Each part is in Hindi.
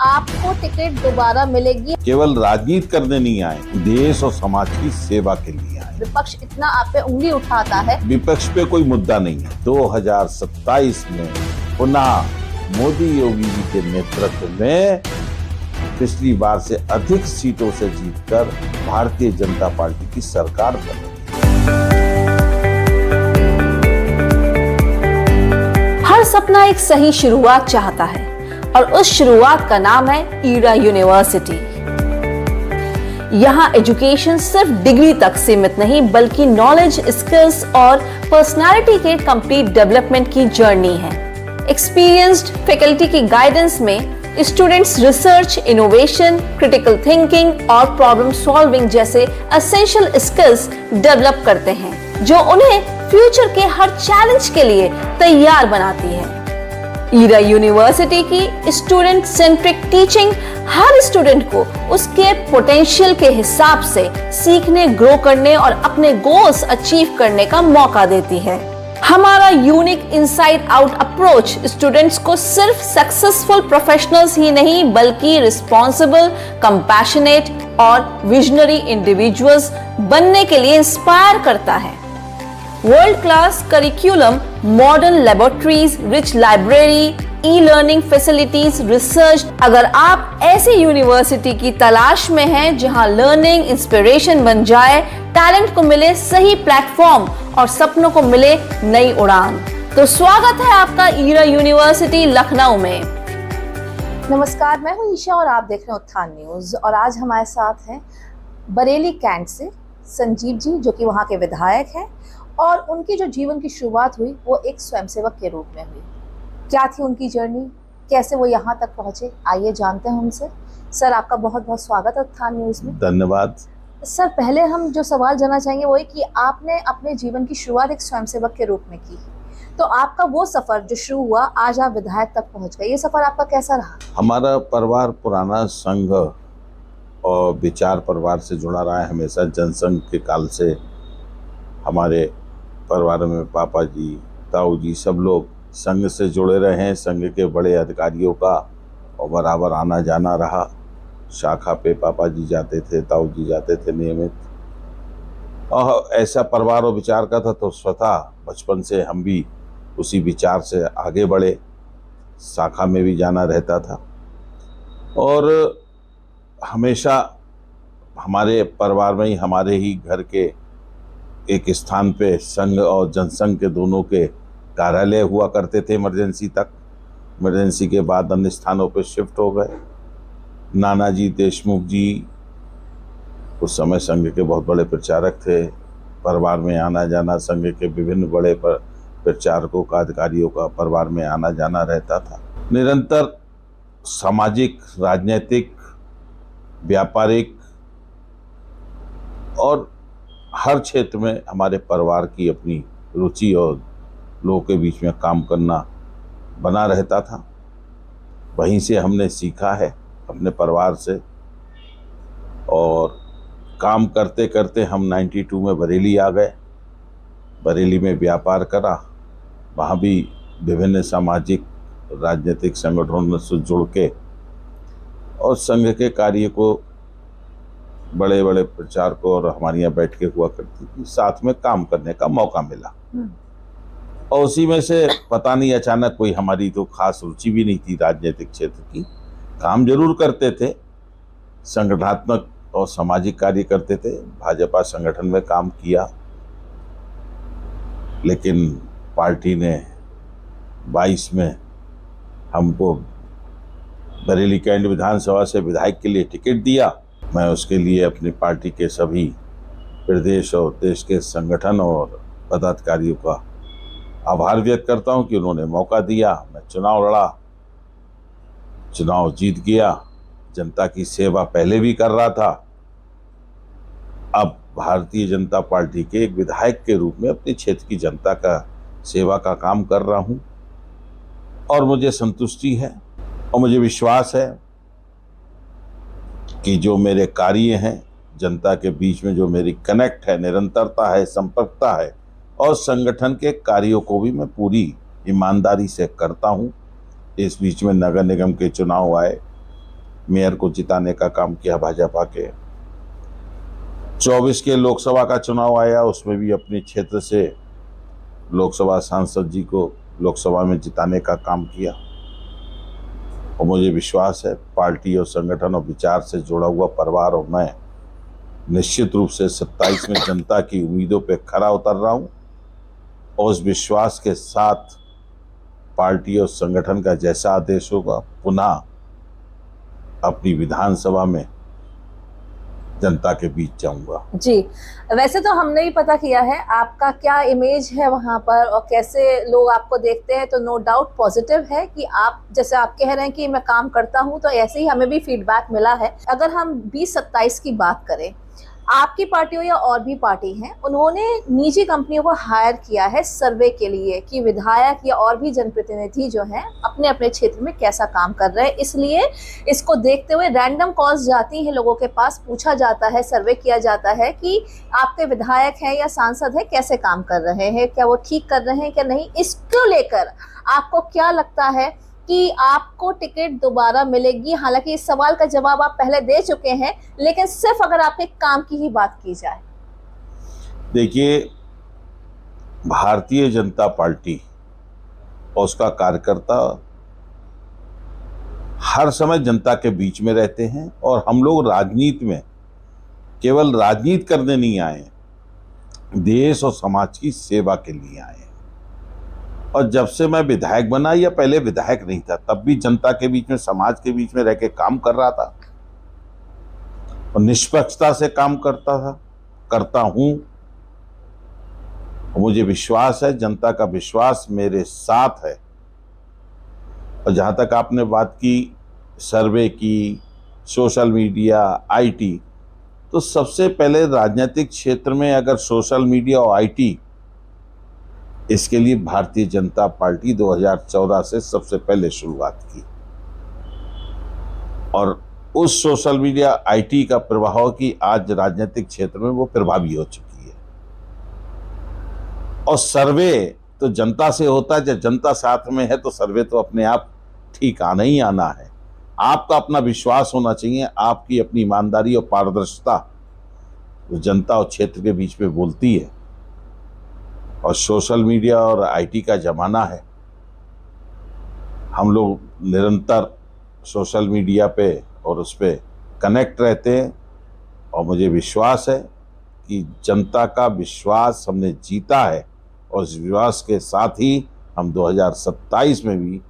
आपको टिकट दोबारा मिलेगी। केवल राजनीति करने नहीं आए, देश और समाज की सेवा के लिए आए। विपक्ष इतना आप पे उंगली उठाता है। विपक्ष पे कोई मुद्दा नहीं है। 2027 में पुनः मोदी योगी जी के नेतृत्व में पिछली बार से अधिक सीटों से जीतकर भारतीय जनता पार्टी की सरकार बनेगी। हर सपना एक सही शुरुआत चाहता है और उस शुरुआत का नाम है ईरा यूनिवर्सिटी। यहाँ एजुकेशन सिर्फ डिग्री तक सीमित नहीं बल्कि नॉलेज, स्किल्स और पर्सनालिटी के कंप्लीट डेवलपमेंट की जर्नी है। एक्सपीरियंस्ड फैकल्टी की गाइडेंस में students research, innovation, critical thinking और प्रॉब्लम सॉल्विंग जैसे एसेंशियल स्किल्स डेवलप करते हैं जो उन्हें फ्यूचर के हर चैलेंज के लिए तैयार बनाती है। ईरा यूनिवर्सिटी की स्टूडेंट सेंट्रिक टीचिंग हर स्टूडेंट को उसके पोटेंशियल के हिसाब से सीखने, ग्रो करने और अपने गोल्स अचीव करने का मौका देती है। हमारा unique inside out approach students को सिर्फ सक्सेसफुल प्रोफेशनल्स ही नहीं बल्कि रिस्पॉन्सिबल, कंपैशनेट और विजनरी इंडिविजुअल्स बनने के लिए इंस्पायर करता है। World class curriculum, modern laboratories, rich library, e-learning facilities, research. अगर आप ऐसी यूनिवर्सिटी की तलाश में हैं जहां लर्निंग इंस्पिरेशन बन जाए, टैलेंट को मिले सही प्लेटफॉर्म और सपनों को मिले नई उड़ान, तो स्वागत है आपका ईरा यूनिवर्सिटी लखनऊ में। नमस्कार, मैं हूं ईशा और आप देख रहे हैं उत्थान न्यूज। और आज हमारे साथ हैं बरेली कैंट से संजीव जी, जो कि वहां के विधायक हैं और उनकी जो जीवन की शुरुआत हुई वो एक स्वयंसेवक के रूप में हुई। क्या थी उनकी जर्नी, कैसे वो यहाँ तक पहुंचे, आइए जानते हैं उनसे। सर, आपका बहुत बहुत स्वागत है उत्थान न्यूज में। धन्यवाद। सर, पहले हम जो सवाल जानना चाहेंगे वो है कि आपने अपने जीवन की शुरुआत एक स्वयंसेवक के रूप में की, तो आपका वो सफर जो शुरू हुआ, आज आप विधायक तक पहुंच गए, ये सफर आपका कैसा रहा? हमारा परिवार पुराना संघ और विचार परिवार से जुड़ा रहा है हमेशा। जनसंघ के काल से हमारे परिवार में पापा जी, ताऊ जी सब लोग संघ से जुड़े रहे हैं। संघ के बड़े अधिकारियों का और बराबर आना जाना रहा। शाखा पे पापा जी जाते थे, ताऊ जी जाते थे नियमित। और ऐसा परिवार और विचार का था, तो स्वतः बचपन से हम भी उसी विचार से आगे बढ़े। शाखा में भी जाना रहता था और हमेशा हमारे परिवार में ही, हमारे ही घर के एक स्थान पे संघ और जनसंघ के दोनों के कार्यालय हुआ करते थे इमरजेंसी तक। इमरजेंसी के बाद अन्य स्थानों पे शिफ्ट हो गए। नानाजी देशमुख जी उस समय संघ के बहुत बड़े प्रचारक थे। परिवार में आना जाना संघ के विभिन्न बड़े प्रचारकों का, अधिकारियों का परिवार में आना जाना रहता था। निरंतर सामाजिक, राजनीतिक, व्यापारिक और हर क्षेत्र में हमारे परिवार की अपनी रुचि और लोगों के बीच में काम करना बना रहता था। वहीं से हमने सीखा है अपने परिवार से। और काम करते करते हम 92 में बरेली आ गए। बरेली में व्यापार करा, वहाँ भी विभिन्न सामाजिक राजनीतिक संगठनों से जुड़ के और संघ के कार्य को, बड़े बड़े प्रचारकों और हमारे यहाँ बैठ के हुआ करती थी, साथ में काम करने का मौका मिला। और उसी में से पता नहीं अचानक कोई, हमारी तो खास रुचि भी नहीं थी राजनीतिक क्षेत्र की, काम जरूर करते थे, संगठनात्मक और सामाजिक कार्य करते थे, भाजपा संगठन में काम किया। लेकिन पार्टी ने 22 में हमको बरेली कैंट विधानसभा से विधायक के लिए टिकट दिया। मैं उसके लिए अपनी पार्टी के सभी प्रदेश और देश के संगठन और पदाधिकारियों का आभार व्यक्त करता हूं कि उन्होंने मौका दिया। मैं चुनाव लड़ा, चुनाव जीत गया। जनता की सेवा पहले भी कर रहा था, अब भारतीय जनता पार्टी के एक विधायक के रूप में अपने क्षेत्र की जनता का सेवा का काम कर रहा हूं। और मुझे संतुष्टि है और मुझे विश्वास है कि जो मेरे कार्य हैं, जनता के बीच में जो मेरी कनेक्ट है, निरंतरता है, संपर्कता है, और संगठन के कार्यों को भी मैं पूरी ईमानदारी से करता हूं। इस बीच में नगर निगम के चुनाव आए, मेयर को जिताने का काम किया भाजपा के। 24 के लोकसभा का चुनाव आया, उसमें भी अपने क्षेत्र से लोकसभा सांसद जी को लोकसभा में जिताने का काम किया। और मुझे विश्वास है पार्टी और संगठन और विचार से जुड़ा हुआ परिवार और मैं निश्चित रूप से 27 में जनता की उम्मीदों पे खरा उतर रहा हूं। और उस विश्वास के साथ पार्टी और संगठन का जैसा आदेश होगा पुनः अपनी विधानसभा में जनता के बीच जाऊंगा। जी, वैसे तो हमने ही पता किया है आपका क्या इमेज है वहां पर और कैसे लोग आपको देखते हैं, तो नो डाउट पॉजिटिव है कि आप जैसे आप कह रहे हैं कि मैं काम करता हूं, तो ऐसे ही हमें भी फीडबैक मिला है। अगर हम 2027 की बात करें, आपकी पार्टी हो या और भी पार्टी हैं, उन्होंने निजी कंपनियों को हायर किया है सर्वे के लिए कि विधायक या और भी जनप्रतिनिधि जो हैं अपने अपने क्षेत्र में कैसा काम कर रहे हैं। इसलिए इसको देखते हुए रैंडम कॉल्स जाती हैं लोगों के पास, पूछा जाता है, सर्वे किया जाता है कि आपके विधायक हैं या सांसद हैं कैसे काम कर रहे हैं, क्या वो ठीक कर रहे हैं क्या नहीं। इसको लेकर आपको क्या लगता है कि आपको टिकट दोबारा मिलेगी? हालांकि इस सवाल का जवाब आप पहले दे चुके हैं, लेकिन सिर्फ अगर आपके काम की ही बात की जाए। देखिए, भारतीय जनता पार्टी और उसका कार्यकर्ता हर समय जनता के बीच में रहते हैं और हम लोग राजनीति में केवल राजनीति करने नहीं आए, देश और समाज की सेवा के लिए आए। और जब से मैं विधायक बना या पहले विधायक नहीं था, तब भी जनता के बीच में, समाज के बीच में रह के काम कर रहा था और निष्पक्षता से काम करता हूं। मुझे विश्वास है, जनता का विश्वास मेरे साथ है। और जहां तक आपने बात की सर्वे की, सोशल मीडिया, आईटी, तो सबसे पहले राजनीतिक क्षेत्र में अगर सोशल मीडिया और आईटी, इसके लिए भारतीय जनता पार्टी 2014 से सबसे पहले शुरुआत की। और उस सोशल मीडिया आईटी का प्रभाव की आज राजनीतिक क्षेत्र में वो प्रभावी हो चुकी है। और सर्वे तो जनता से होता है, जब जनता साथ में है तो सर्वे तो अपने आप ठीक आना ही आना है। आपका अपना विश्वास होना चाहिए, आपकी अपनी ईमानदारी और पारदर्शिता जो जनता और क्षेत्र के बीच में बोलती है। और सोशल मीडिया और आईटी का ज़माना है, हम लोग निरंतर सोशल मीडिया पे और उस पे कनेक्ट रहते हैं। और मुझे विश्वास है कि जनता का विश्वास हमने जीता है और इस विश्वास के साथ ही हम 2027 में भी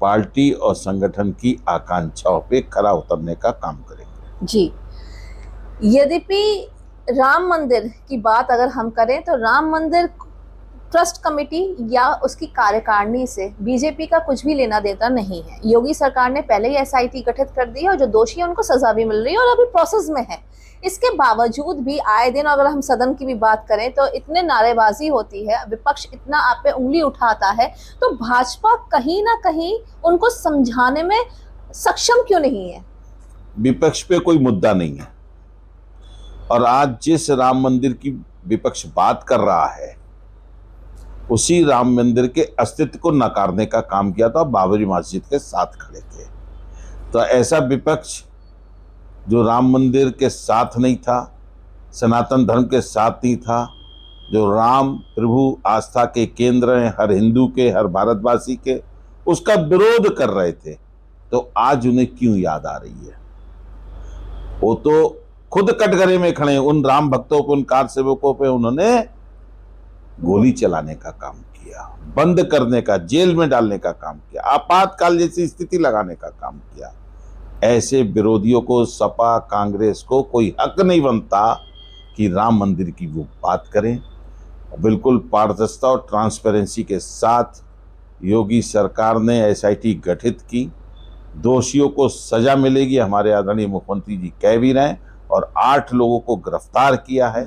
पार्टी और संगठन की आकांक्षाओं पे खरा उतरने का काम करेंगे। जी, यद्यपि राम मंदिर की बात अगर हम करें तो राम मंदिर ट्रस्ट कमेटी या उसकी कार्यकारिणी से बीजेपी का कुछ भी लेना देना नहीं है। योगी सरकार ने पहले ही एसआईटी गठित कर दी है और जो दोषी है उनको सजा भी मिल रही है और अभी प्रोसेस में है। इसके बावजूद भी आए दिन अगर हम सदन की भी बात करें तो इतने नारेबाजी होती है, विपक्ष इतना आप पे उंगली उठाता है, तो भाजपा कहीं ना कहीं उनको समझाने में सक्षम क्यों नहीं है? विपक्ष पे कोई मुद्दा नहीं है। और आज जिस राम मंदिर की विपक्ष बात कर रहा है, उसी राम मंदिर के अस्तित्व को नकारने का काम किया था, बाबरी मस्जिद के साथ खड़े थे। तो ऐसा विपक्ष जो राम मंदिर के साथ नहीं था, सनातन धर्म के साथ नहीं था, जो राम प्रभु आस्था के केंद्र हैं, हर हिंदू के, हर भारतवासी के, उसका विरोध कर रहे थे, तो आज उन्हें क्यों याद आ रही है? वो तो खुद कटघरे में खड़े, उन राम भक्तों पे, उन कार सेवकों पे उन्होंने गोली चलाने का काम किया, बंद करने का, जेल में डालने का काम किया, आपातकाल जैसी स्थिति लगाने का काम किया। ऐसे विरोधियों को, सपा कांग्रेस को कोई हक नहीं बनता कि राम मंदिर की वो बात करें। बिल्कुल पारदर्शिता और ट्रांसपेरेंसी के साथ योगी सरकार ने एसआईटी गठित की, दोषियों को सजा मिलेगी, हमारे आदरणीय मुख्यमंत्री जी कह भी रहे हैं, और 8 लोगों को गिरफ्तार किया है।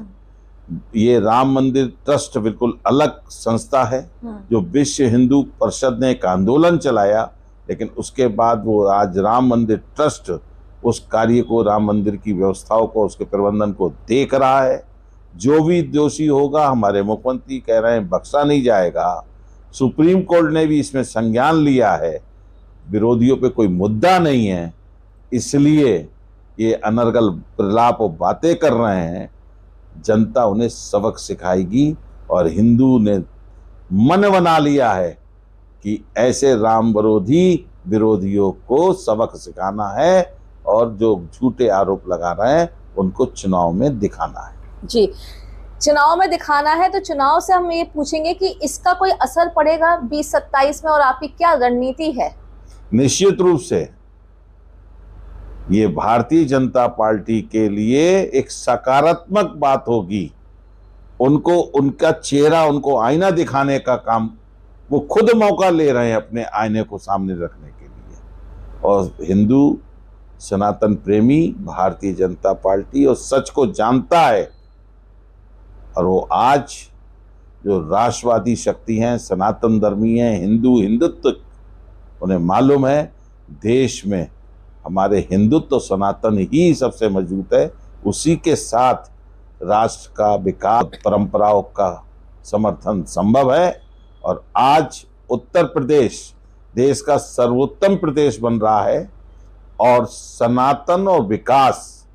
ये राम मंदिर ट्रस्ट बिल्कुल अलग संस्था है, जो विश्व हिंदू परिषद ने एक आंदोलन चलाया, लेकिन उसके बाद वो आज राम मंदिर ट्रस्ट उस कार्य को, राम मंदिर की व्यवस्थाओं को, उसके प्रबंधन को देख रहा है। जो भी दोषी होगा, हमारे मुख्यमंत्री कह रहे हैं, बख्शा नहीं जाएगा। सुप्रीम कोर्ट ने भी इसमें संज्ञान लिया है। विरोधियों पे कोई मुद्दा नहीं है, इसलिए ये अनर्गल प्रलाप और बातें कर रहे हैं। जनता उन्हें सबक सिखाएगी और हिंदू ने मन बना लिया है कि ऐसे राम विरोधियों को सबक सिखाना है और जो झूठे आरोप लगा रहे हैं उनको चुनाव में दिखाना है। जी, चुनाव में दिखाना है तो चुनाव से हम ये पूछेंगे कि इसका कोई असर पड़ेगा 2027 में और आपकी क्या रणनीति है? निश्चित रूप से ये भारतीय जनता पार्टी के लिए एक सकारात्मक बात होगी। उनको उनका चेहरा, उनको आईना दिखाने का काम वो खुद मौका ले रहे हैं अपने आईने को सामने रखने के लिए। और हिंदू सनातन प्रेमी भारतीय जनता पार्टी और सच को जानता है और वो आज जो राष्ट्रवादी शक्ति हैं, सनातन धर्मी हैं, हिंदुत्व, उन्हें मालूम है देश में हमारे हिंदुत्व सनातन ही सबसे मजबूत है। उसी के साथ राष्ट्र का विकास, परंपराओं का समर्थन संभव है। और आज उत्तर प्रदेश देश का सर्वोत्तम प्रदेश बन रहा है और सनातन और विकास,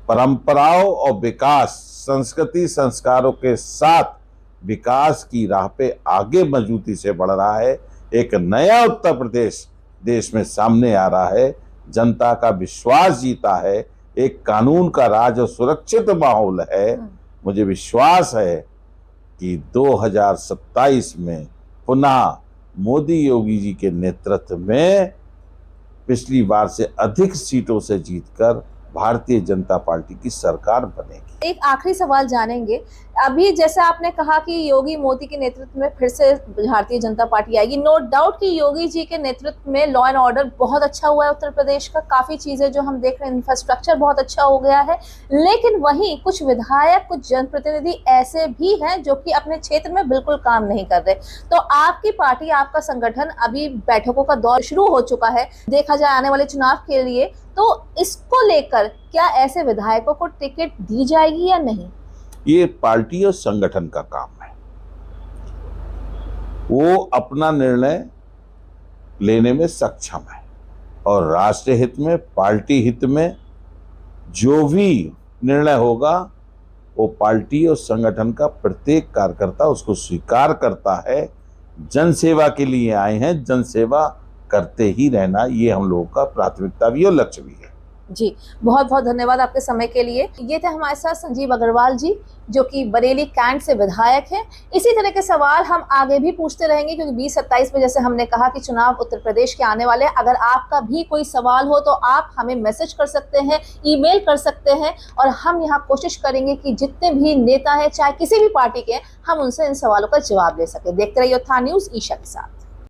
परंपराओं और विकास, संस्कृति संस्कारों के साथ विकास की राह पे आगे मजबूती से बढ़ रहा है। एक नया उत्तर प्रदेश देश में सामने आ रहा है। जनता का विश्वास जीता है, एक कानून का राज और सुरक्षित माहौल है। मुझे विश्वास है कि 2027 में पुनः मोदी योगी जी के नेतृत्व में पिछली बार से अधिक सीटों से जीतकर भारतीय जनता पार्टी की सरकार बनेगी। एक आखिरी सवाल जानेंगे, अभी जैसे आपने कहा कि योगी मोदी के नेतृत्व में फिर से भारतीय जनता पार्टी आएगी। नो डाउट कि योगी जी के नेतृत्व में लॉ एंड ऑर्डर बहुत अच्छा हुआ है उत्तर प्रदेश का, काफी चीजें जो हम देख रहे हैं, इंफ्रास्ट्रक्चर बहुत अच्छा हो गया है। लेकिन वहीं कुछ विधायक, कुछ जनप्रतिनिधि ऐसे भी हैं जो कि अपने क्षेत्र में बिल्कुल काम नहीं कर रहे। तो आपकी पार्टी, आपका संगठन, अभी बैठकों का दौर शुरू हो चुका है, देखा जाए आने वाले चुनाव के लिए, तो इसको लेकर क्या ऐसे विधायकों को टिकट दी जाएगी या नहीं? ये पार्टी और संगठन का काम है, वो अपना निर्णय लेने में सक्षम है और राष्ट्र हित में, पार्टी हित में जो भी निर्णय होगा वो पार्टी और संगठन का प्रत्येक कार्यकर्ता उसको स्वीकार करता है। जनसेवा के लिए आए हैं, जनसेवा करते ही रहना ये हम लोगों का प्राथमिकता भी और लक्ष्य भी है। जी, बहुत बहुत धन्यवाद आपके समय के लिए। ये थे हमारे साथ संजीव अग्रवाल जी, जो कि बरेली कैंट से विधायक हैं। इसी तरह के सवाल हम आगे भी पूछते रहेंगे, क्योंकि 2027 में जैसे हमने कहा कि चुनाव उत्तर प्रदेश के आने वाले हैं। अगर आपका भी कोई सवाल हो तो आप हमें मैसेज कर सकते हैं, ईमेल कर सकते हैं, और हम यहाँ कोशिश करेंगे कि जितने भी नेता हैं, चाहे किसी भी पार्टी के, हम उनसे इन सवालों का जवाब दे सकें। देखते रहिए उत्थान न्यूज़ ईशा के साथ।